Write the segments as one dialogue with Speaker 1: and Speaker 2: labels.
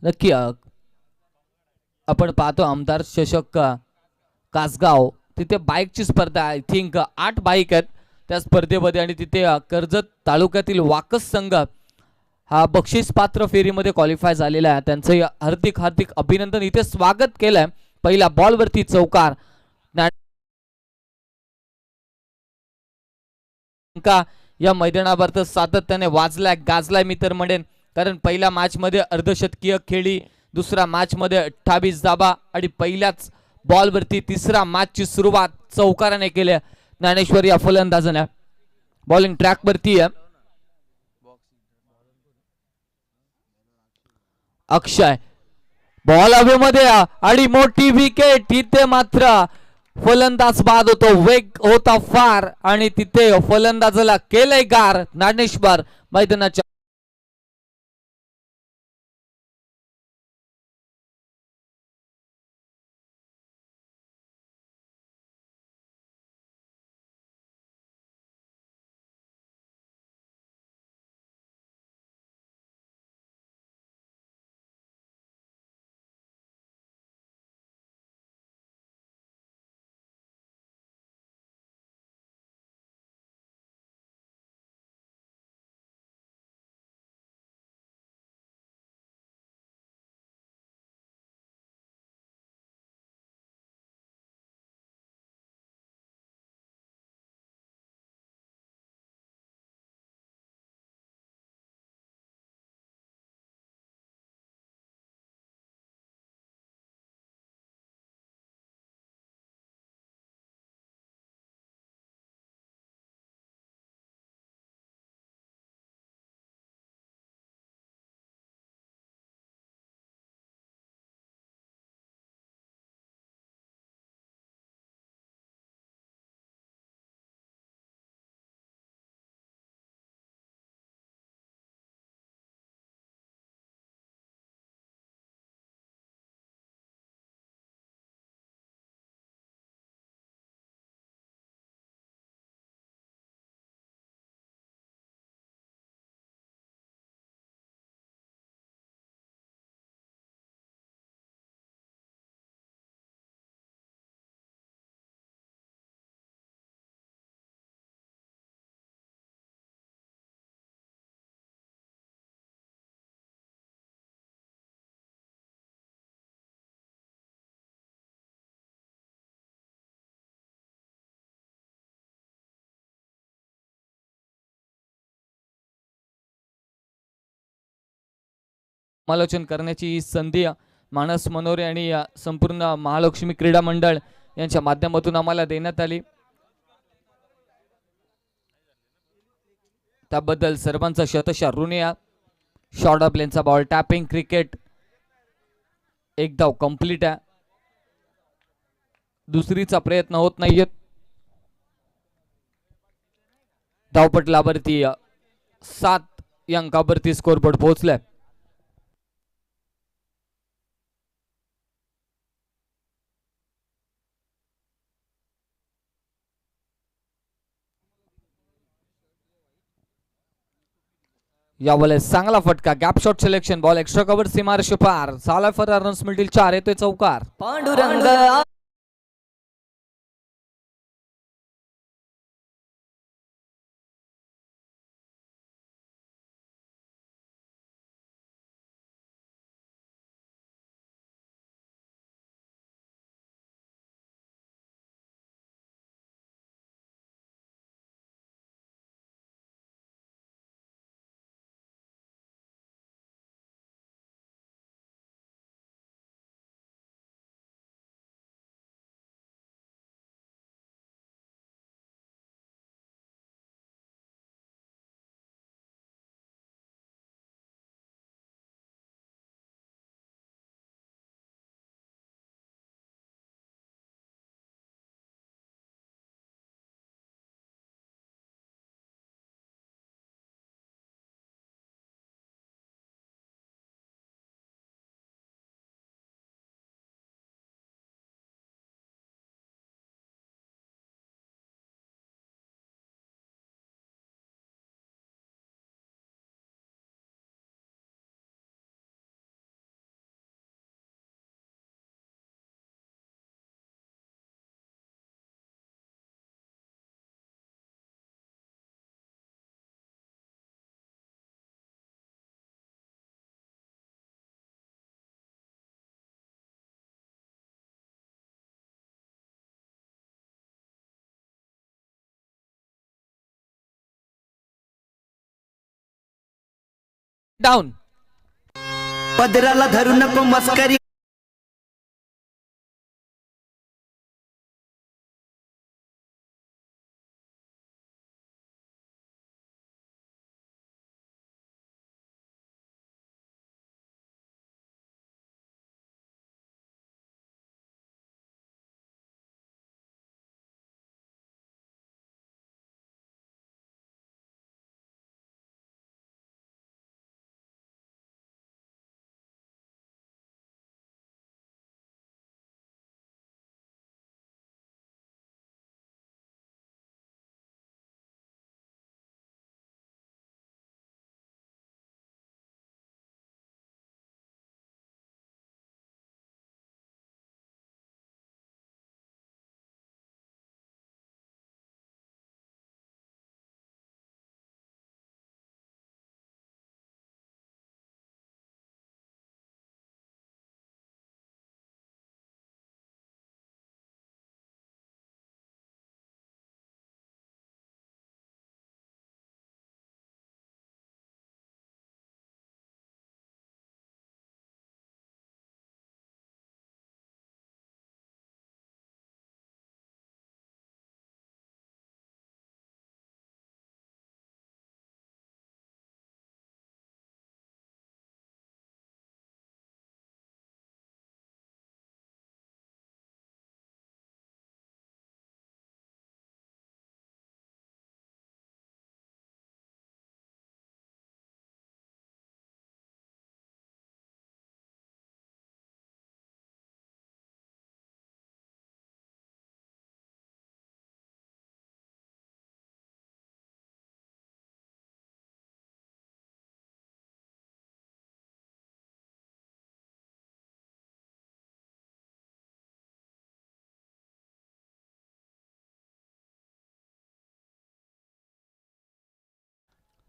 Speaker 1: नक्की आपण पाहतो आमदार चषक कासगाव तिथे बाईकची स्पर्धा आय थिंक 8 बाईक आहेत त्या स्पर्धेमध्ये आणि तिथे कर्जत तालुक्यातील वाकस संघ हा बक्षीस पात्र फेरीमध्ये क्वालिफाय झालेला आहे. त्यांचं हार्दिक हार्दिक अभिनंदन. इथे स्वागत केलंय. पहिल्या बॉलवरती चौकार का या मैदानावर तर सातत्याने वाजलाय गाजलाय मी तर म्हणेन, कारण पहिल्या मॅच मध्ये अर्धशतकीय खेळी, दुसरा मॅच मध्ये 28 धाबा आणि पहिल्याच बॉलवरती तिसरा मॅचची सुरुवात चौकाराने केली. ज्ञानेश्वर या फलंदाजाने बॉलिंग ट्रॅक वरती आहे. अक्षय बॉल हवेमध्ये आणि मोठी विकेट. तिथे मात्र फलंदाज बाद होतो. वेग होता फार आणि तिथे फलंदाजाला केलंय गार. ज्ञानेश्वर मैदानाच्या समालोचन करण्याची संधी मानस मनोरे आणि संपूर्ण महालक्ष्मी क्रीडा मंडळ यांच्या माध्यमातून आम्हाला देण्यात आली. त्याबद्दल सर्वांचा शतशः ऋणी. शॉर्ट ऑफ लेनचा बॉल टॅपिंग क्रिकेट एक धाव कंप्लीट आहे. दुसरीचा प्रयत्न होत नाहीये. धावपटलावरती 7 अंकावरती स्कोरबोर्ड पोहोचलाय. यावेळेस चांगला फटका gap shot selection ball extra cover सीमारेषे पार झाला. फरार रन्स मिळतील 4. येतोय चौकार. पांडुरंग डाऊन.
Speaker 2: पदराला धरू नको मस्करी.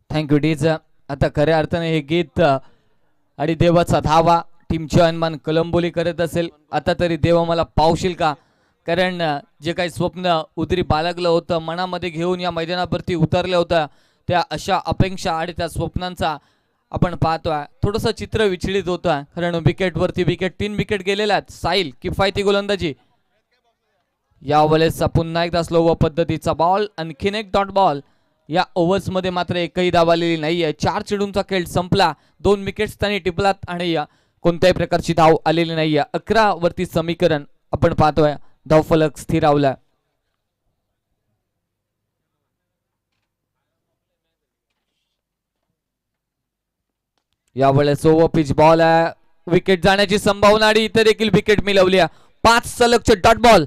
Speaker 1: थँक्यू डीज. आता खऱ्या अर्थाने हे गीत आणि देवाचा धावा टीमचे अनमान कलंबोली करत असेल. आता तरी देव मला पावशील का, कारण जे काही स्वप्न उदरी बाळगलं होतं, मनामध्ये घेऊन या मैदानावरती उतरल्या होत्या, त्या अशा अपेक्षा आणि त्या स्वप्नांचा आपण पाहतोय थोडंसं चित्र विचलित होतं. कारण विकेटवरती विकेट, 3 विकेट गेलेल्या आहेत. साहिल किफायती गोलंदाजी. यावेळेस पुन्हा एकदा स्लो व पद्धतीचा बॉल, आणखीन एक डॉट बॉल. या ओव्हर्स मध्ये मात्र एकही धाव आलेली नाहीये. 4 चेंडूंचा खेळ संपला, 2 विकेट्स त्यांनी टिपलात आणि कोणत्याही प्रकारची धाव आलेली नाहीये. 11 वरती समीकरण आपण पाहतोय, धावफलक स्थिरावला. यावेळेस ओव्हर पिच बॉल आहे, विकेट जाण्याची संभावना आणि इथे देखील विकेट मिळवली. 5 सलगचे डॉट बॉल.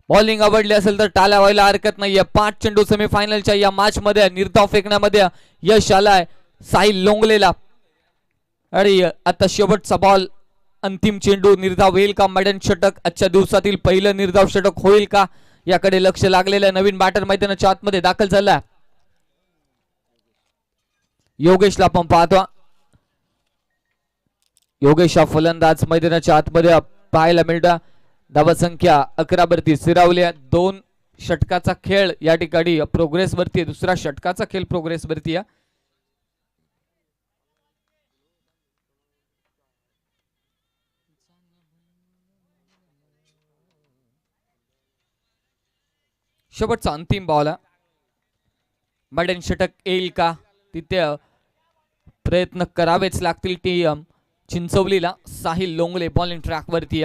Speaker 1: बॉलिंग आवडली असेल तर टाळ्या व्हायला हरकत नाहीये. 5 चेंडू सेमीफायनलच्या या मॅच मध्ये निर्धाव फेकण्यामध्ये यश आलाय साहिल लोंगलेला. आणि आता शेवटचा बॉल, अंतिम चेंडू, निर्धाव होईल का? मॅडन षटक आजच्या दिवसातील पहिलं निर्धाव षटक होईल का, याकडे लक्ष लागलेलं. नवीन बॅटर मैदानाच्या आतमध्ये दाखल झाला. योगेशला आपण पाहतो. योगेश हा फलंदाज मैदानाच्या आतमध्ये पाहायला मिळतो. धावसंख्या 11 वरती स्थिरावली. 2 षटकाचा खेळ या ठिकाणी प्रोग्रेस वरती, दुसरा षटकाचा खेळ प्रोग्रेस वरती. शेवटचा अंतिम बॉल, मॅडन षटक येईल का? तिथे प्रयत्न करावेच लागतील टीम चिंचवलीला. साहिल लोंगले बॉलिंग ट्रॅक वरती.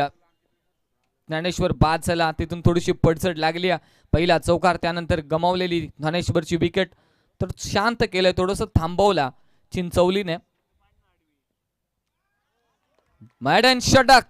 Speaker 1: ज्ञानेश्वर बाद झाला, तिथून थोडीशी पडझड लागली. पहिला चौकार, त्यानंतर गमावलेली ज्ञानेश्वरची विकेट, तर शांत केलं, थोडंसं थांबवला चिंचवलीने. मॅडन षटक,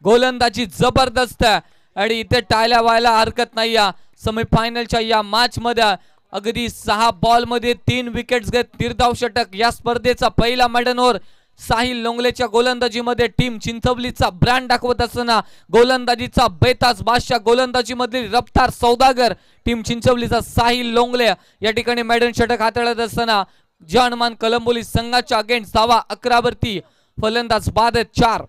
Speaker 1: गोलंदाजी जबरदस्त आणि इथे टाळ्या व्हायला हरकत नाही. सेमीफायनलच्या या मॅच मध्ये अगदी 6 बॉल मध्ये 3 विकेट्स घेत निर्धाव षटक. या स्पर्धेचा पहिला मॅडन ओव्हर साहिल लोंगलेच्या गोलंदाजीमध्ये टीम चिंचवलीचा ब्रँड दाखवत असताना, गोलंदाजीचा बेताज बादशाह, गोलंदाजी मधील रफ्तार सौदागर, टीम चिंचवलीचा साहिल लोंगले या ठिकाणी मॅडन षटक हाताळत असताना जानमान कलंबोली संघाच्या अगेन्स्ट धावा 11 वरती. फलंदाज बाद आहेत 4.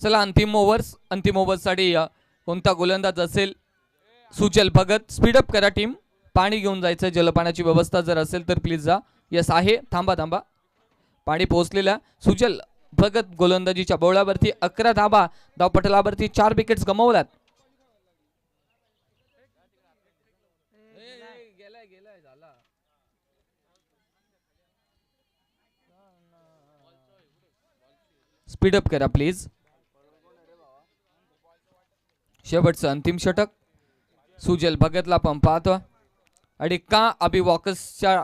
Speaker 1: चला अंतिम ओव्हर साठी कोणता गोलंदाज असेल? सुजल भगत. स्पीडअप करा टीम, पाणी घेऊन जायचं, जलपाण्याची व्यवस्था जर असेल तर प्लीज जा. यस आहे. थांबा थांबा, पाणी पोहोचलेलं. सुजल भगत गोलंदाजीच्या बोळावरती 11 धाबा, धावपटलावरती 4 विकेट्स गमावल्यात. स्पीडअप करा प्लीज. शेवटचं अंतिम षटक सुजल भगतला पण पाहतो. आणि का अभि वॉकर्सच्या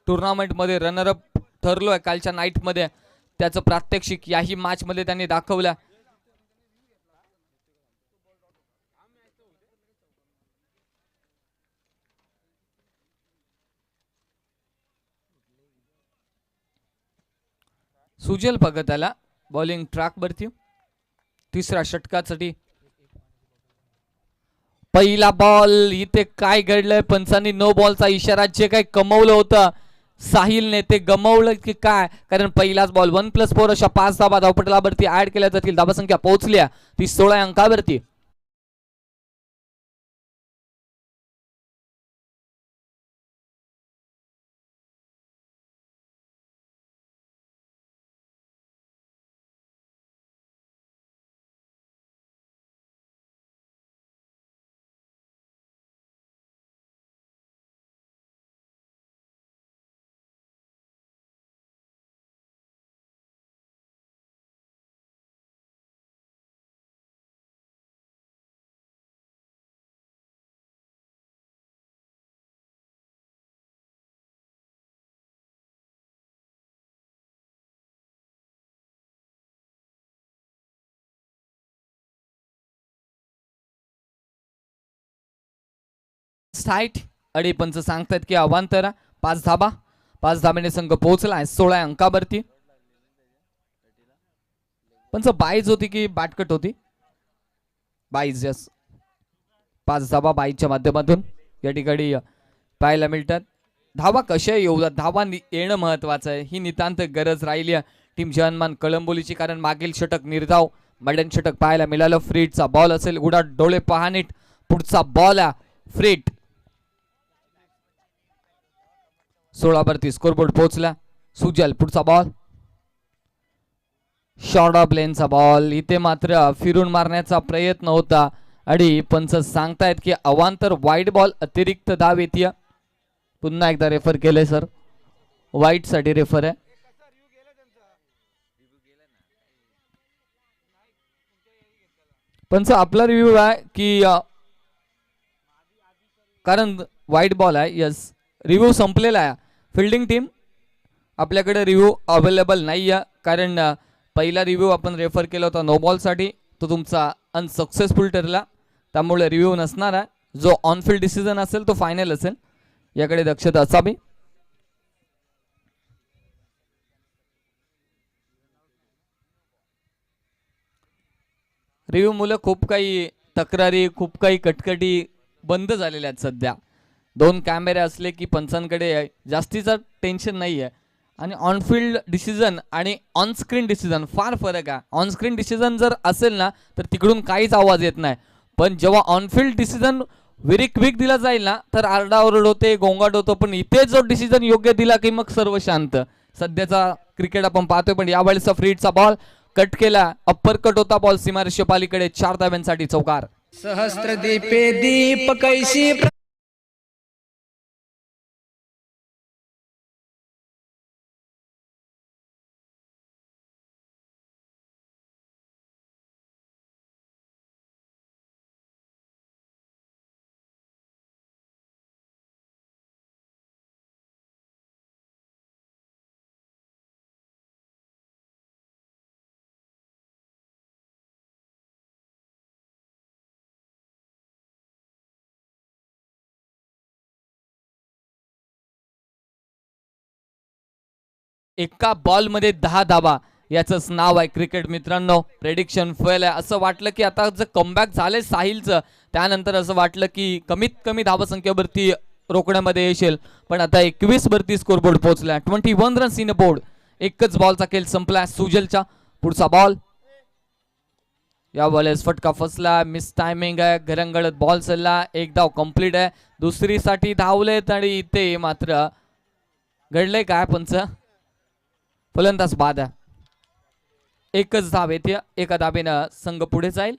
Speaker 1: टुर्नामेंट मध्ये रनरअप ठरलोय कालच्या नाईट मध्ये, त्याचं प्रात्यक्षिक याही मॅच मध्ये त्यांनी दाखवलं. सुजल भगताला बॉलिंग ट्रॅक वरती तिसऱ्या षटकासाठी. पहिला बॉल, इथे काय घडलंय, पंचांनी नो बॉलचा इशारा, जे काही कमवलं होतं साहिलने ते गमवलं की काय, कारण पहिलाच बॉल 1+4 अशा 5 धाबा धावपटलावरती ऍड केल्या जातील. धाबा संख्या पोहोचल्या ती 16 अंकावरती. साईट अडी पंच सांगतात की अवांतर 5 धाबा, 5 धाब्याने संघ पोहोचलाय 16 अंकावरती. पंच बाईज होती की बॅटकट होती? बाईज. यस, 5 धाबा बाईच्या माध्यमातून या ठिकाणी पाहायला मिळतात. धावा कशा येऊ, धावा येणं महत्वाचं आहे, ही नितांत गरज राहिली आहे टीम जवानमान कळंबोलीची. कारण मागील षटक निर्धाव मॅडन षटक पाहायला मिळालं. फ्रीटचा बॉल असेल, उडा डोळे पहा नीट, पुढचा बॉल फ्रीट. 16 वरती स्कोरबोर्ड पोहोचला. सुजल पुढचा बॉल, शॉर्ट ऑफ लेनचा बॉल, इथे मात्र फिरून मारण्याचा प्रयत्न होता आणि पंच सांगतायत की अवांतर वाईड बॉल, अतिरिक्त धाव येते. पुन्हा एकदा रेफर केलंय सर, वाईट साठी रेफर आहे. पंच आपला रिव्ह्यू आहे की कारण वाईट बॉल आहे. यस, रिव्ह्यू संपलेला आहे. फिल्डिंग टीम आपल्याकडे रिव्ह्यू अवेलेबल नाही आहे, कारण पहिला रिव्ह्यू आपण रेफर केला होता नो बॉल साठी, तो तुमचा अनसक्सेसफुल ठरला, त्यामुळे रिव्ह्यू नसणार आहे. जो ऑन फील्ड डिसिजन असेल तो फायनल असेल, याकडे दक्षता असावी. रिव्ह्यू मुलं खूप काही तक्रारी, खूप काही कटकटी बंद झालेल्या आहेत सध्या. 2 कॅमेरे असले की पंचांकडे जास्तीचं टेन्शन नाही आहे. आणि ऑन फील्ड डिसिजन आणि ऑन स्क्रीन डिसिजन फार फरक आहे. ऑन स्क्रीन डिसिजन जर असेल ना तर तिकडून काहीच आवाज येत नाही, पण जेव्हा on field decision very quick दिला जाईल ना तर आरडाओरड होते, गोंगाट होतो. पण इथे जो डिसिजन योग्य दिला की मग सर्व शांत. सध्याचा क्रिकेट आपण पाहतोय, पण यावेळेचा फ्रीटचा बॉल कट केला, अप्पर कट होता बॉल सीमारेषे पालीकडे, 4 धाब्यांसाठी चौकार.
Speaker 2: सहस्त्र दीपे दीप कैसी
Speaker 1: एका बॉल मध्ये 10 धाबा, याचंच नाव आहे क्रिकेट मित्रांनो. प्रेडिक्शन फेल आहे. असं वाटलं की आता जर कमबॅक झालंय साहिलचं, त्यानंतर असं वाटलं की कमीत कमी धावसंख्येवरती रोखण्यामध्ये येशील, पण आता 21 वरती स्कोरबोर्ड पोहोचला. 21 रन्स इन बोर्ड. एकच बॉलचा खेळ संपला सुजलचा. पुढचा बॉल, या बॉलेस फटका फसला, मिस टायमिंग आहे, घरंगळत बॉल चालला, एक धाव कंप्लीट आहे. दुसरीसाठी धावलेत आणि इथे मात्र घडलंय काय पंच? फलंदाज बाद. एकच धाव येते, एका धावेनं संघ पुढे जाईल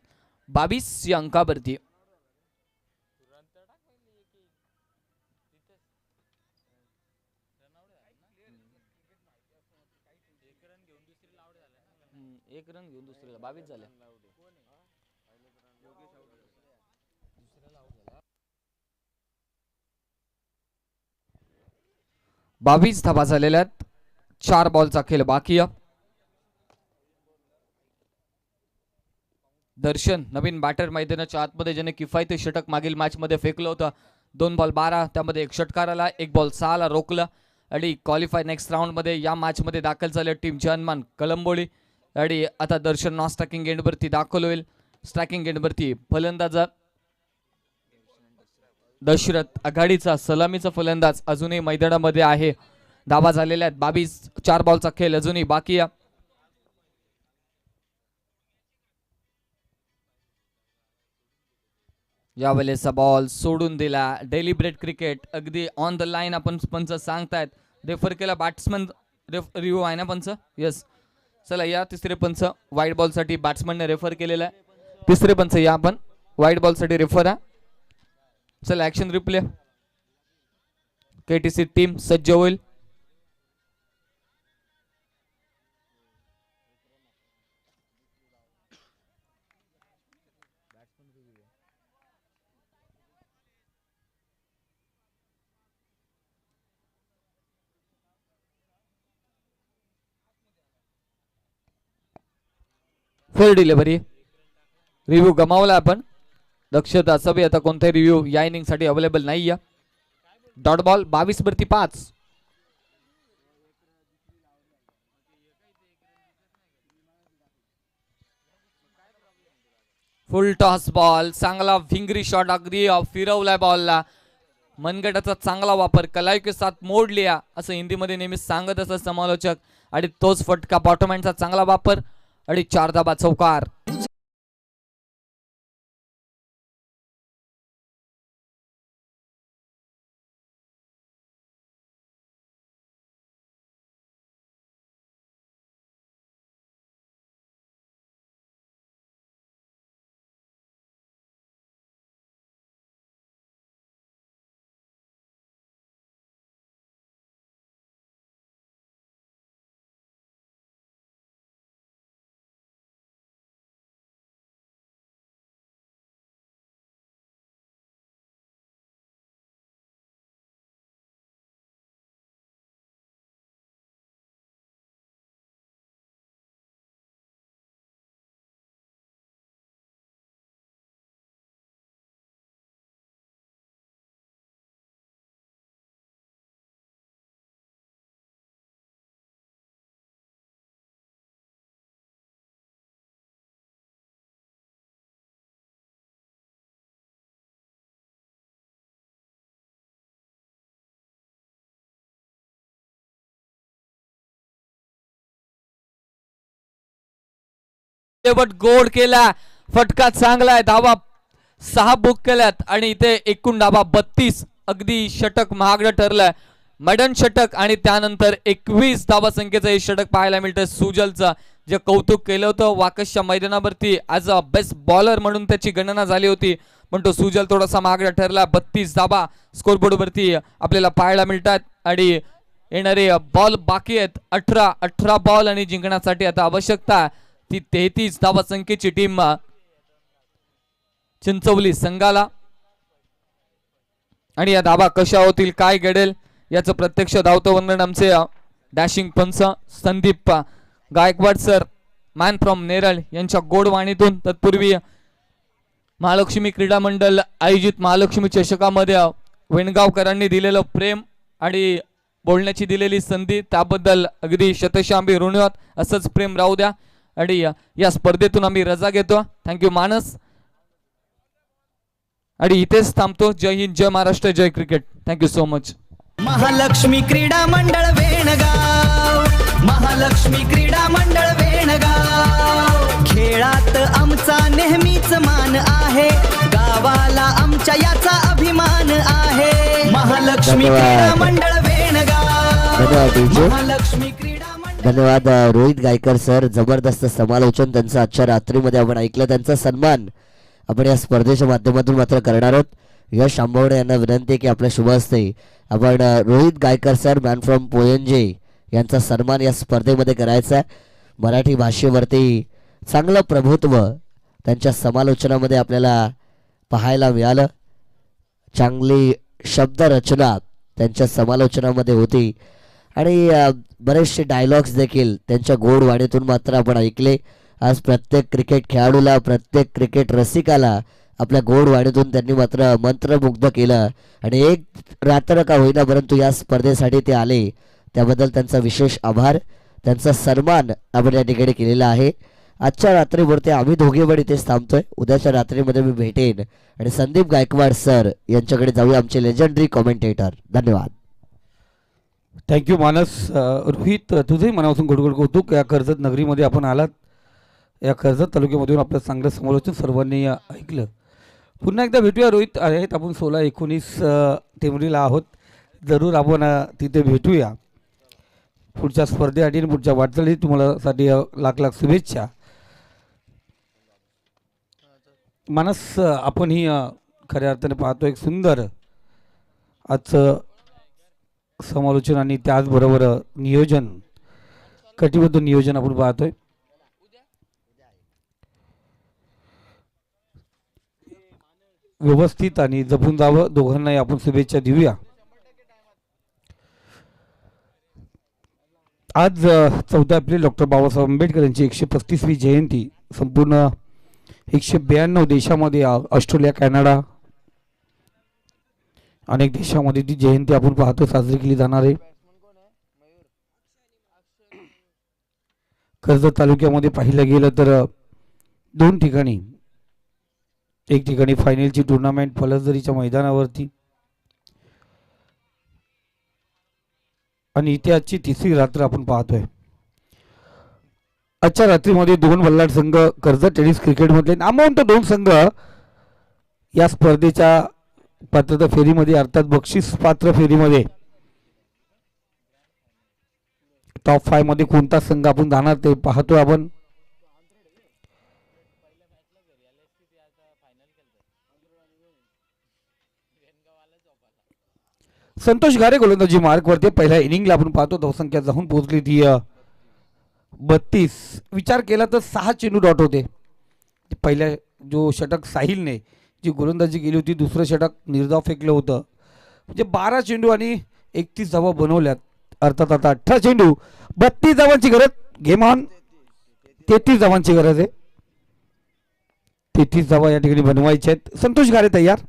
Speaker 1: 22 या अंकावरती. एक रन घेऊन दुसरीला 22 झाले. 22 धावा झालेल्या आहेत. 4 बॉलचा खेळ बाकी आहे. दर्शन नवीन बॅटर मैदानाच्या आतमध्ये ज्याने किफायती षटक मागील मॅच मध्ये फेकलं होतं. 2 बॉल 12 त्यामध्ये 1 षटकार आला, 1 बॉल 6 ला रोखलं आणि क्वालिफाय नेक्स्ट राऊंड मध्ये या मॅच मध्ये दाखल झाले टीम जनमान कलंबोली. आणि आता दर्शन नॉन स्ट्रायकिंग एंड वरती दाखल होईल. स्ट्रायकिंग एंड वरती फलंदाज दशरथ आघाडीचा सलामीचा फलंदाज अजूनही मैदानामध्ये आहे. धावा झालेल्या आहेत 22. 4 बॉलचा खेळ अजूनही बाकी आहे. यावेळेचा बॉल सोडून दिला. डेलिब्रेट क्रिकेट अगदी ऑन द लाईन आपण पंच सांगतायत. रेफर केला बॅट्समन रिव्ह्यू आहे ना पंच? यस. चला या तिसरे पंच वाईट बॉल साठी बॅट्समनने रेफर केलेला आहे. तिसरे पंच या आपण वाईट बॉल साठी रेफर आहे. चला ऍक्शन रिप्ले. केटीसी टीम सज्ज होईल. Fair delivery. रिव्ह्यू गमावला आपण. दक्षता असावी. आता कोणताही रिव्ह्यू या इनिंग साठी अवेलेबल नाहीये. डॉट बॉल 22 वरती 5. फुल टॉस बॉल. चांगला फिंगरी शॉट अगदी फिरवलाय बॉलला. मनगटाचा चांगला वापर. कलाई के साथ मोड लिया असं हिंदीमध्ये नेहमी सांगत असत समालोचक. आणि तोच फटका बॉटम हँडचा चांगला वापर आणि 4 धाबा चौकार. गोड केला. फटका चांगला आहे. धावा 6 बुक केल्यात आणि इथे एकूण धावा 32. अगदी षटक महागडं ठरलंय. मॅडन षटक आणि त्यानंतर 21 धावा संख्येचं हे षटक पाहायला मिळतं सुजलचं, जे कौतुक केलं होतं वाकसच्या मैदानावरती. ॲज अ बेस्ट बॉलर म्हणून त्याची गणना झाली होती, पण तो सुजल थोडासा महागडा ठरला. 32 धावा स्कोरबोर्ड वरती आपल्याला पाहायला मिळतात. आणि येणारे बॉल बाकी आहेत 18 बॉल आणि जिंकण्यासाठी आता आवश्यकता ती 33 धावा संख्येची टीम चिंचवली संघाला. आणि या धावा कशा होतील, काय घडेल याचं प्रत्यक्ष धावतो वर्णन आमचे डॅशिंग पंच Sandeep Gaikwad sir, man from Neral यांच्या गोडवाणीतून. तत्पूर्वी महालक्ष्मी क्रीडा मंडळ आयोजित महालक्ष्मी चषकामध्ये वेणगावकरांनी दिलेलं प्रेम आणि बोलण्याची दिलेली संधी त्याबद्दल अगदी शतशांबी ऋणी आहोत. असंच प्रेम राहू द्या. आणि या स्पर्धेतून आम्ही रजा घेतो. थँक्यू मानस. आणि इथेच थांबतो. जय हिंद, जय महाराष्ट्र, जय cricket. Thank you so much.
Speaker 3: Mahalakshmi Krida Mandal Vengaon, Mahalakshmi Krida Mandal Vengaon. खेळात आमचा नेहमीच मान आहे, गावाला आमच्या याचा अभिमान आहे. महालक्ष्मी क्रीडा मंडळ वेणगाव.
Speaker 4: धन्यवाद डीजे.
Speaker 3: महालक्ष्मी क्रीडा मंडळ
Speaker 4: धन्यवाद रोहित गायकर सर. जबरदस्त समालोचन त्यांचं आजच्या रात्रीमध्ये आपण ऐकलं. त्यांचा सन्मान आपण या स्पर्धेच्या माध्यमातून मात्र करणार आहोत. यश आंबवडे यांना विनंती आहे की आपल्या शुभ हस्ते आपण Rohit Gaikar sir man from Poyanje यांचा सन्मान या स्पर्धेमध्ये करायचा आहे. मराठी भाषेवरती चांगलं प्रभुत्व त्यांच्या समालोचनामध्ये आपल्याला पाहायला मिळालं. चांगली शब्दरचना त्यांच्या समालोचनामध्ये होती आणि बरेचसे डायलॉग्स देखील त्यांच्या गोड वाणीतून मात्र आपण ऐकले. आज प्रत्येक क्रिकेट खेळाडूला, प्रत्येक क्रिकेट रसिकाला आपल्या गोड वाणीतून त्यांनी मात्र मंत्रमुग्ध केलं आणि एक रात्र का होईना परंतु या स्पर्धेसाठी ते आले, त्याबद्दल त्यांचा विशेष आभार. त्यांचा सन्मान आपण या ठिकाणी केलेला आहे. आजच्या रात्रीवरती आम्ही दोघे पण इथेच थांबतोय. उद्याच्या रात्रीमध्ये मी भेटेन आणि संदीप गायकवाड सर यांच्याकडे जाऊया, आमचे लेजंडरी कॉमेंटेटर. धन्यवाद.
Speaker 5: थँक्यू मानस. रोहित, तुझंही मनापासून गोडगोड कौतुक. या कर्जत नगरीमध्ये आपण आलात, या कर्जत तालुक्यामधून आपलं चांगलं समालोचन सर्वांनी ऐकलं. पुन्हा एकदा भेटूया. रोहित आहेत आपण 16-19 टेंबरीला आहोत. जरूर आपण तिथे भेटूया. पुढच्या स्पर्धेसाठी आणि पुढच्या वाटचाली तुम्हाला साठी लाख लाख शुभेच्छा. मानस, आपण ही खऱ्या अर्थाने पाहतो एक सुंदर आजचं समालोचन आणि त्याचबरोबर नियोजन, कटिबद्ध नियोजन आपण पाहतोय. व्यवस्थित आणि जपून जावं, दोघांनाही आपण शुभेच्छा देऊया. आज 14 एप्रिल डॉक्टर बाबासाहेब आंबेडकर यांची 135वी जयंती. संपूर्ण 192 देशामध्ये, ऑस्ट्रेलिया, कॅनडा, अनेक देशामध्ये ती जयंती आपण पाहतो साजरी केली जाणार आहे. कर्जत तालुक्यामध्ये पाहिलं गेलं तर 2 ठिकाणी, एक ठिकाणी फायनलची टुर्नामेंट फलसदरीच्या मैदानावरती आणि इथे आजची तिसरी रात्र आपण पाहतोय. आजच्या रात्रीमध्ये 2 बल्लाड संघ, कर्जत टेनिस क्रिकेटमधले नामवंत 2 संघ या स्पर्धेच्या पात्रता फेरीमध्ये, अर्थात बक्षीस पात्र फेरीमध्ये टॉप 5 मध्ये कोणता संघ आपण जाणार ते पाहतोय आपण. संतोष गारे गोलंदाजी मार्कवरती. पहिल्या इनिंगला आपण पाहतो धावसंख्या जाऊन पोहोचली ती 32. विचार केला तर 6 चेंडू डॉट होते. पहिल्या जो षटक साहिलने जी गोलंदाजी केली होती, दुसरं षटक निर्धाव फेकलं होतं, म्हणजे 12 चेंडू आणि 31 धावा बनवल्यात. अर्थात आता 18 चेंडू 32 धावांची गरज. Game on. 33 धावांची गरज आहे. 33 धावा या ठिकाणी बनवायच्या आहेत. संतोष गारे तयार.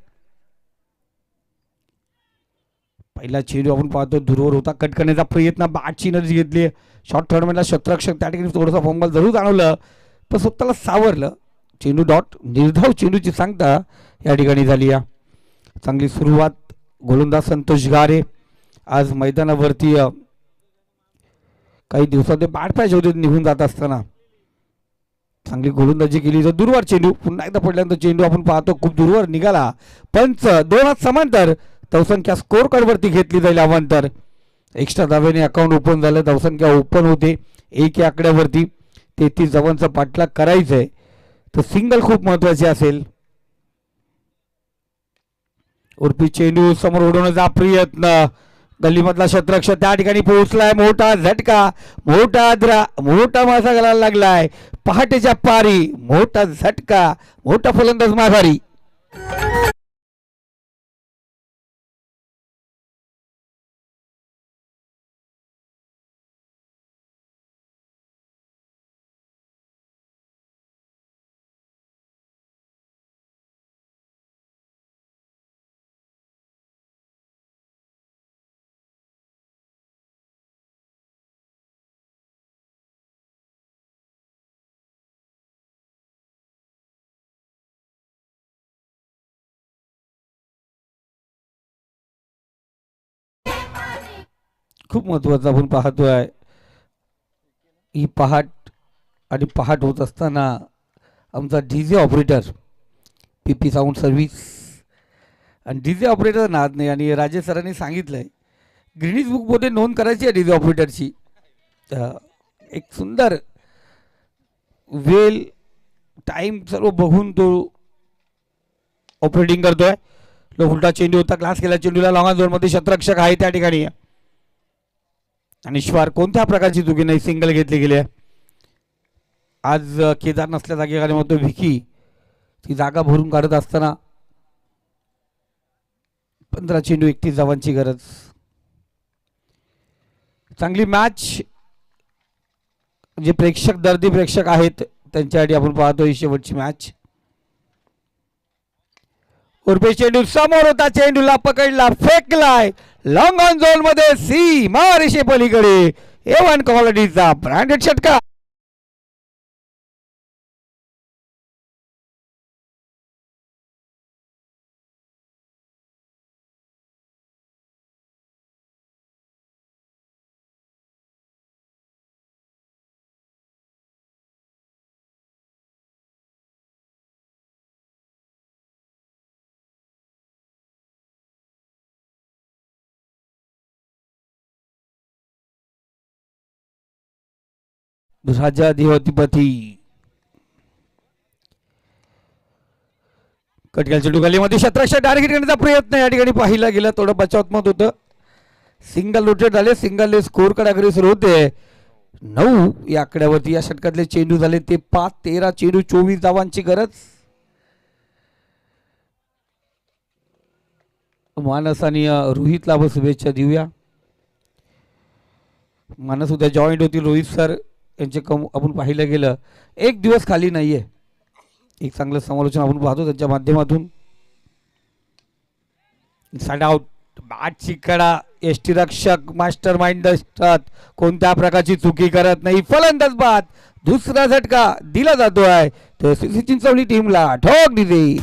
Speaker 5: पहिला चेंडू आपण पाहतो दूरवर होता, कट करण्याचा प्रयत्न, बॅटची एनर्जी घेतली. शॉर्ट टर्नमेंटला शतरक्षक त्या ठिकाणी थोडंसं फॉर्मल जरूर जाणवलं, पण स्वतःला सावरलं. चेंडू डॉट. निर्धाव चेंडूची सांगता या ठिकाणी झाली. या चांगली सुरुवात. गोलंदाज संतोष गारे आज मैदानावरती काही दिवसात बॅट पॅच होते निघून जात असताना चांगली गोलंदाजी केली. तर दूरवर चेंडू पुन्हा एकदा पडल्यानंतर चेंडू आपण पाहतो खूप दूरवर निघाला. पंच 2 हात समांतर. धावसंख्या स्कोर कार्डवरती घेतली जाईल अवांतर. एक्स्ट्रा धाव्याने अकाउंट ओपन झालं. धावसंख्या ओपन होते 1 या आकड्यावरती. 33 धावांचा पाठलाग करायचा आहे तर सिंगल खूप महत्वाचे असेल. उर्फी चेंडू समोर उडवण्याचा प्रयत्न. गल्लीमधला शतरक्षक त्या ठिकाणी पोहोचलाय. मोठा झटका, मोठा मासा घालायला लागलाय. पहाटेच्या पारी मोठा झटका, मोठा फलंदाज माघारी. खूप महत्वाचं आपण पाहतोय. ही पहाट आणि पहाट होत असताना आमचा डीजे ऑपरेटर पीपी साऊंड सर्व्हिस आणि डीजे ऑपरेटर नाद नाही. आणि राजेश सरांनी सांगितलंय ग्रीनिज बुकमध्ये नोंद करायची आहे डीजे ऑपरेटरची. एक सुंदर वेल टाइम सर्व बघून तो ऑपरेटिंग करतोय. उलटा चेंडू होता, क्लास केला चेंडूला. लॉंग झोन मध्ये शतरक्षक आहे त्या ठिकाणी आणि श्वार कोणत्या प्रकारची चुकी नाही, सिंगल घेतली गेली आहे. आज केदार नसल्या जागेकडे म्हणतो विकी ती जागा भरून काढत असताना 15 चेंडू 31 धावांची गरज. चांगली मॅच. जे प्रेक्षक दर्दी प्रेक्षक आहेत त्यांच्यासाठी आपण पाहतो ही शेवटची मॅच. उर्फे चेंडू समोर होता, चेंडूला पकडला, फेकलाय लॉंग ऑन झोन मध्ये सीमा रेषे पलीकडे. A1 क्वालिटीचा ब्रँडेड षटकार. राजाधिपती कटक्याल चेंडू गलीमध्ये शतरक्षक डायरेक्ट करण्याचा प्रयत्न या ठिकाणी पाहिला गेला. थोडं बचावात्मक होतं. सिंगल रोटेट झाले, सिंगल स्कोर कडे सुरू होते. 9 या आकड्यावरती या षटकातले चेंडू झाले ते 5. 13 चेंडू 24 धावांची गरज. मानस आणि रोहितला आपण शुभेच्छा देऊया. मानस उद्या जॉईंट होतील. रोहित सर यांचे आपण पाहिलं गेलं एक दिवस खाली नाहीये. एक चांगलं समालोचन आपण पाहतो त्यांच्या माध्यमातून. Side out. बॅटची कडा. एसटी रक्षक मास्टर माइंड असतात, कोणत्या प्रकारची चुकी करत नाही. फलंदाज बाद. दुसरा झटका दिला जातोय तर चिंचवली टीमला ठोक दिली.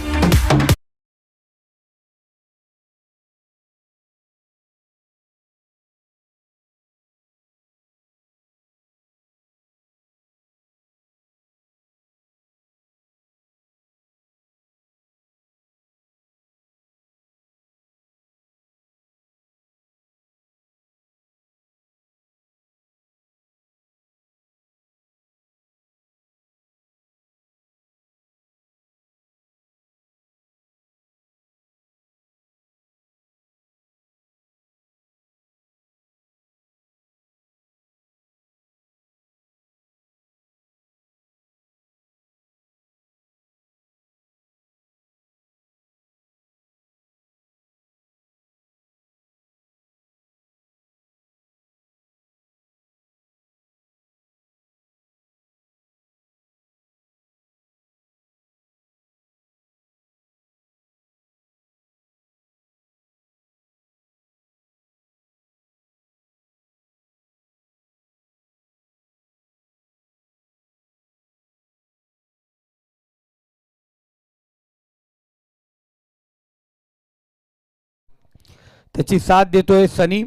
Speaker 5: त्याची साथ देतोय सनी.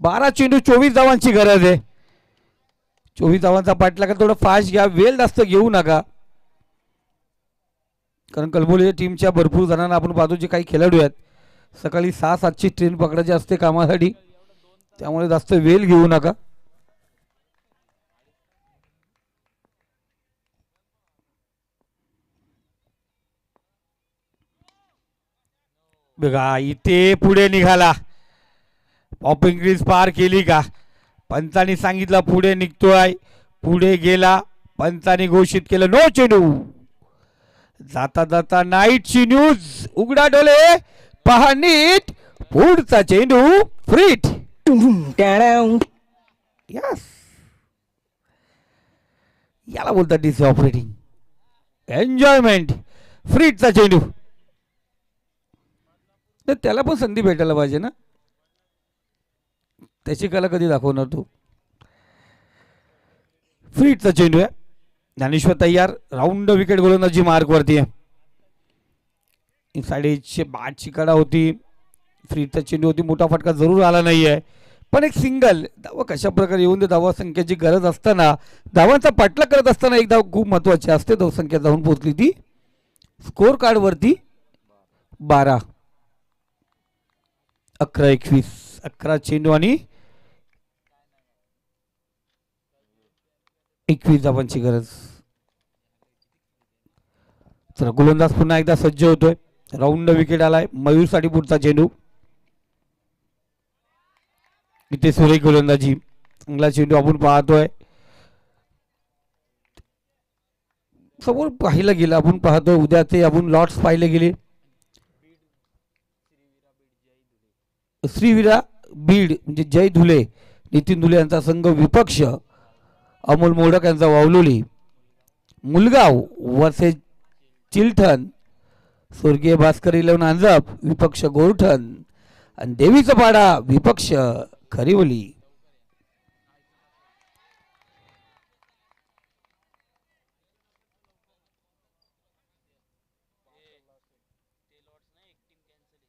Speaker 5: 12 चेंडू 24 धावांची गरज आहे. 24 धावांचा पाठलाग थोडं फास्ट घ्या, वेळ जास्त घेऊ नका. कारण कलबोली टीमच्या भरपूर जणांना आपण पाहतो जे काही खेळाडू आहेत सकाळी 6-7ची ट्रेन पकडायची असते कामासाठी, त्यामुळे जास्त वेळ घेऊ नका. बघा इथे पुढे निघाला. पॉपिंग ग्रीज पार केली का? पंचांनी सांगितलं पुढे निघतोय, पुढे गेला. पंचांनी घोषित केलं नो चेंडू. जाता जाता नाईटची न्यूज. उघडा डोळे पहा नीट. पुढचा चेंडू फ्रीट. यस, याला बोलतात डीसी ऑपरेटिंग एन्जॉयमेंट. फ्रीटचा चेंडू. तर त्याला पण संधी भेटायला पाहिजे ना, त्याची कला कधी दाखवणार तू. फ्रीटचा चेंडू आहे. ज्ञानेश्वर तयार. राऊंड विकेट गोलंदाजी मार्क वरती आहे. इनसाइड एजची बॅटची कडा होती. फ्रीटचा चेंडू होती. मोठा फटका जरूर आला नाहीये, पण एक सिंगल धावा कशा प्रकारे येऊन दे. धावा संख्येची गरज असताना, धावांचा पाठलाग करत असताना एक धाव खूप महत्वाची असते. धावसंख्या जाऊन पोहोचली ती स्कोर कार्ड वरती 12. 11-21 11 चेंडू आणि 21 धावांची गरज. तर गोलंदाज पुन्हा एकदा सज्ज होतोय. राऊंड विकेट आलाय. मयूर साठी पुढचा चेंडू. इथे सुरेख गोलंदाजी. चांगला चेंडू आपण पाहतोय. समोर पाहिलं गेलं आपण पाहतोय. उद्या ते आपण लॉट्स पाहिले गेले. श्रीवीरा बीड म्हणजे जय धुले, नितीन धुले यांचा संघ विपक्ष अमोल मोडक यांचा वावलोली. मुलगाव वर्सेस चिलठण, स्वर्गीय भास्कर 11 अंजप विपक्ष गोरठण आणि देवीचा पाडा विपक्ष खरिवली.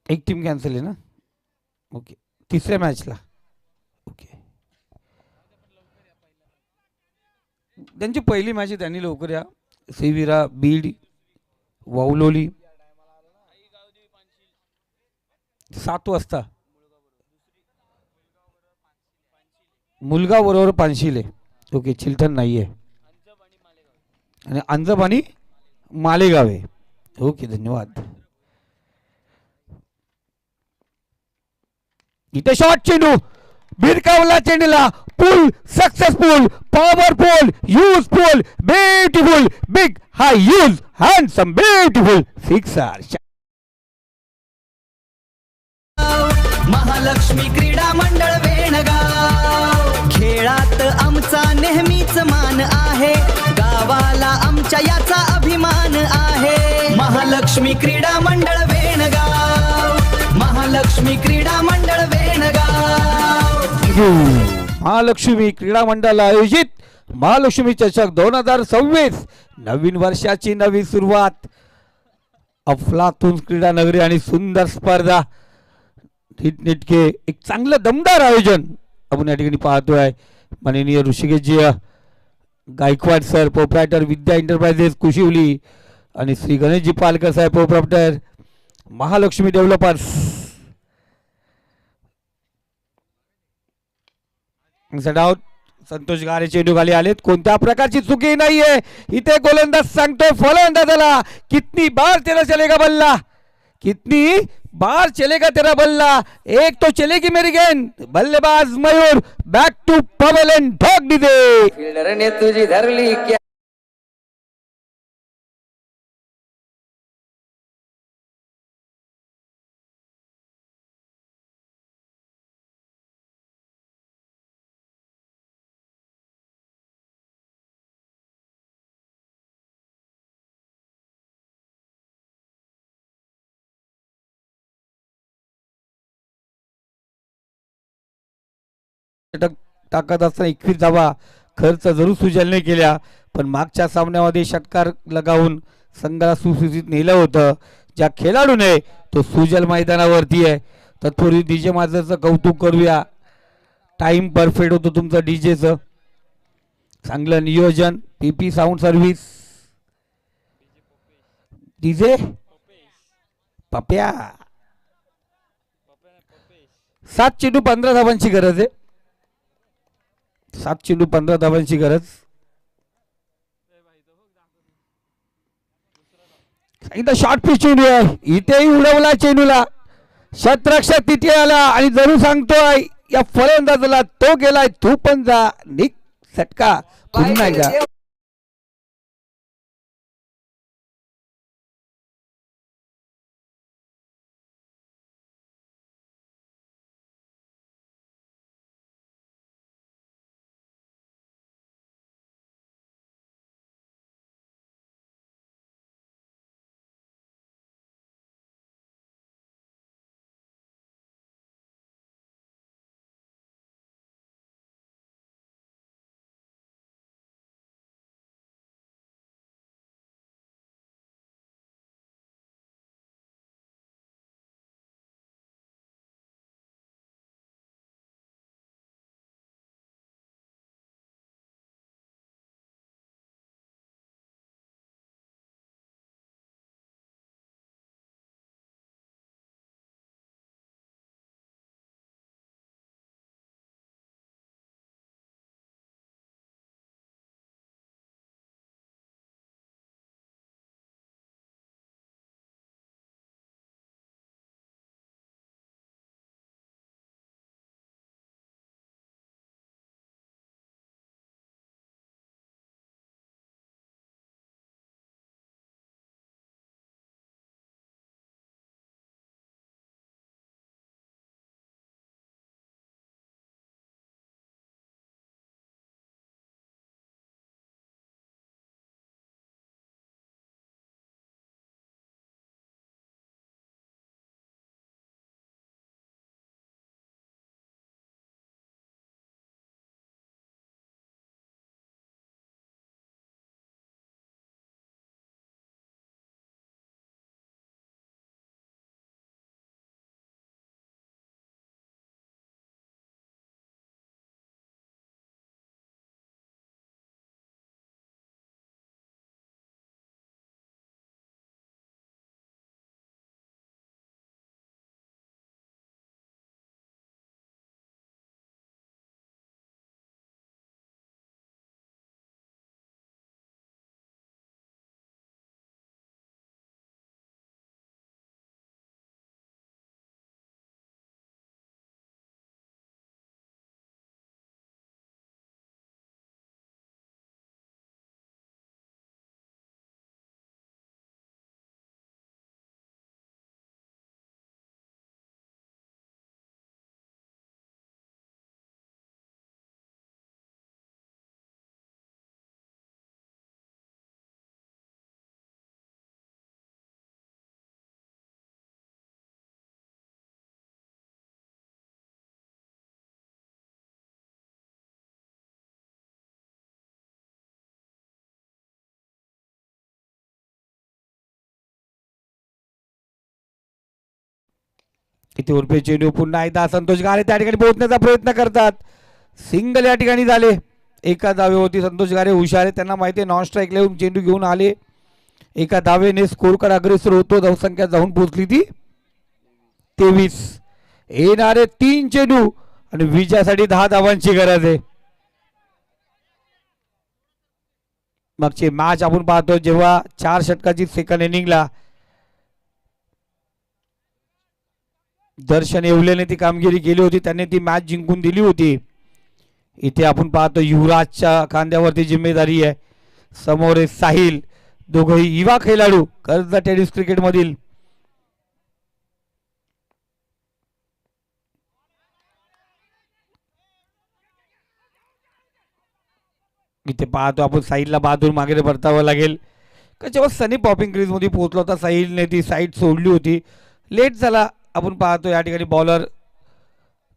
Speaker 5: एक टीम कॅन्सल आहे ना. ओके, तिसऱ्या मॅचला. ओके, त्यांची पहिली मॅच आहे, त्यांनी लवकर या. श्रीवीरा बीड वावलोली 7 वाजता. मुलगाव बरोबर पानशिले. ओके, चिलठण नाहीये आणि अंजप आणि मालेगाव आहे. ओके, धन्यवाद. इथे शॉर्ट चेंडू भिरकावला. चेंडूला pull successful, powerful, useful, beautiful, big high use, handsome, beautiful sixer.
Speaker 3: Mahalakshmi Krida Mandal Vengaon, खेळात आमचा नेहमीच मान आहे, गावाला आमच्या याचा अभिमान आहे. महालक्ष्मी क्रीडा मंडळ वेणगाव, महालक्ष्मी क्रीडा मंडळ वेणगाव.
Speaker 5: महालक्ष्मी क्रीडा मंडळ आयोजित महालक्ष्मी चषक 2026 नवीन वर्षाची नवी सुरुवात. अफलातून क्रीडा नगरी आणि सुंदर स्पर्धा, नीटनेटके एक चांगलं दमदार आयोजन आपण या ठिकाणी पाहतोय. माननीय ऋषिकेशजी Gaikwad sir, proprietor Vidya enterprises Kushivali आणि श्री गणेशजी पालकर साहेब, proprietor Mahalakshmi developers. Out. Santosh Gare चेंडू खाली आलेत. कोणत्या प्रकारची चुकी नाहीये. इथे गोलंदाज सांगतोय फलंदाजाला, कितनी बार तेरा चलेगा बल्ला, कितनी बार चलेगा तेरा बल्ला, एक तो चलेगी मेरी गेंद. बल्लेबाज Mayur back to pavilion and ठोक दे.
Speaker 2: फिल्डरने तुझी धरली.
Speaker 5: टाकत असताना 21 धावा खर्च जरूर सुजल नाही केल्या, पण मागच्या सामन्यामध्ये षटकार लगावून संघाला सुस्थितीत नेलं होतं. ज्या खेळाडूने तो सुजल मैदानावरती आहे. तत्पूर्वी डीजे माजरचं कौतुक करूया. टाइम परफेक्ट होतं तुमचं डीजेचं. चांगलं नियोजन. पीपी साऊंड सर्व्हिस. डीजे पप्या. 7 चेंडू 15 धावांची गरज आहे. 7 चेंडू 15 धावांची गरज. एकदा शॉर्ट पिच चेंडू आहे. इथेही उडवला चेंडूला. शतरक्षक तिथे आला आणि जरूर सांगतोय या फलंदाजाला, तो गेलाय, तू पण जा. निक सटका पुन्हा एकदा. इथे उर्फे चेंडू पुन्हा एकदा संतोष गारे त्या ठिकाणी पोहोचण्याचा प्रयत्न करतात. सिंगल या ठिकाणी झाले. एका धावेवरती संतोष गारे हुशार आहे, त्यांना माहिती आहे नॉन स्ट्राईक येऊन चेंडू घेऊन आले. एका धावेने स्कोरकडे अग्रेसर होतो. धावसंख्या जाऊन पोहोचली ती 23. येणारे 3 चेंडू आणि विजयासाठी 10 धावांची गरज आहे. मागची मॅच आपण पाहतो जेव्हा 4 षटकाची सेकंड इनिंगला दर्शन येवलेने ती कामगिरी केली होती, त्यांनी ती मॅच जिंकून दिली होती. इथे आपण पाहतो युवराजच्या खांद्यावरती जिम्मेदारी आहे. समोर आहे साहिल, दोघंही युवा खेळाडू कर्जत टेनिस क्रिकेट मधील. इथे पाहतो आपण साहिलला बहादूर मागे परतावं लागेल. का जेव्हा सनी पॉपिंग क्रीज मध्ये पोहोचला होता साहिलने ती साईड सोडली होती, लेट झाला. आपण पाहतो या ठिकाणी बॉलर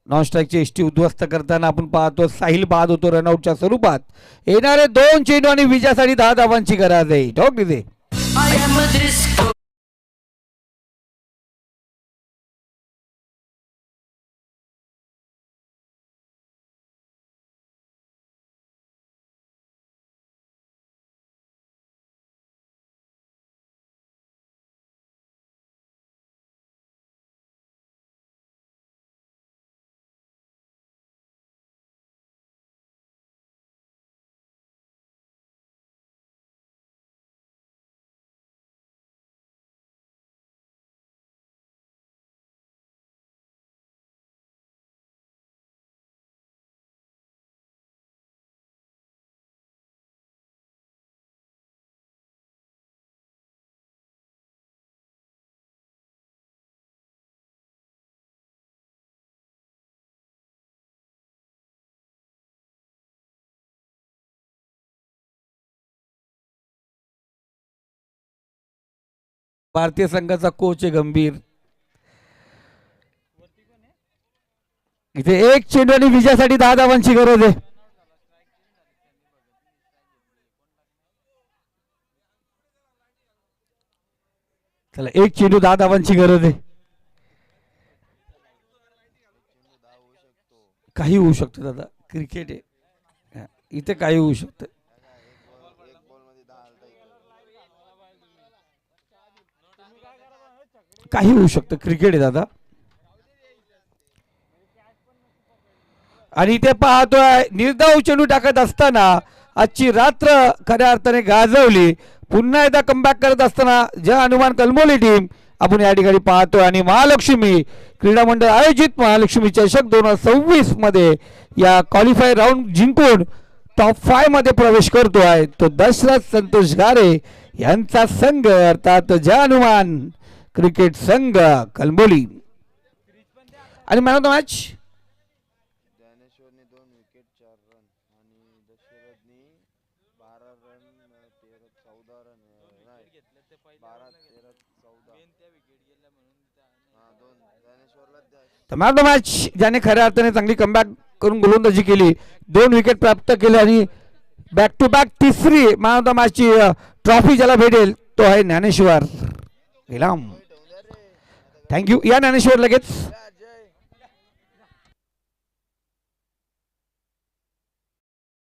Speaker 5: नॉन स्ट्राईकची एसटी उद्ध्वस्त करताना आपण पाहतो साहिल बाद होतो रनआउटच्या स्वरूपात. येणारे 2 चेंडू आणि विजयासाठी 10 धावांची गरज आहे. टॉक दिसे भारतीय संघाचा कोच आहे गंभीर. इथे 1 चेंडू आणि विजयासाठी 10 धावांची गरज आहे. चला 1 चेंडू 10 धावांची गरज आहे. काही होऊ शकतं दादा, क्रिकेट आहे, इथे काही होऊ शकतं. काही होऊ शकतं, क्रिकेट आहे दादा. आणि इथे पाहतोय निर्धाव चेंडू टाकत असताना आजची रात्र खऱ्या अर्थाने गाजवली. पुन्हा एकदा कमबॅक करत असताना ज्या हनुमान कलमोली टीम आपण या ठिकाणी पाहतोय आणि महालक्ष्मी क्रीडा मंडळ आयोजित महालक्ष्मी चषक 2026 मध्ये या क्वालिफाय राऊंड जिंकून टॉप 5 मध्ये प्रवेश करतोय. तो दशरथ संतोष गारे यांचा संघ अर्थात ज्या हनुमान क्रिकेट संघ कलंबोली. आणि man of the match man of the match ज्याने खऱ्या अर्थाने चांगली कमबॅक करून गोलंदाजी केली, 2 विकेट प्राप्त केले आणि बॅक टू बॅक तिसरी मॅन ऑफ द मॅच ची ट्रॉफी ज्याला भेटेल तो आहे ज्ञानेश्वर. थँक्यू या ज्ञानेश्वर लगेच.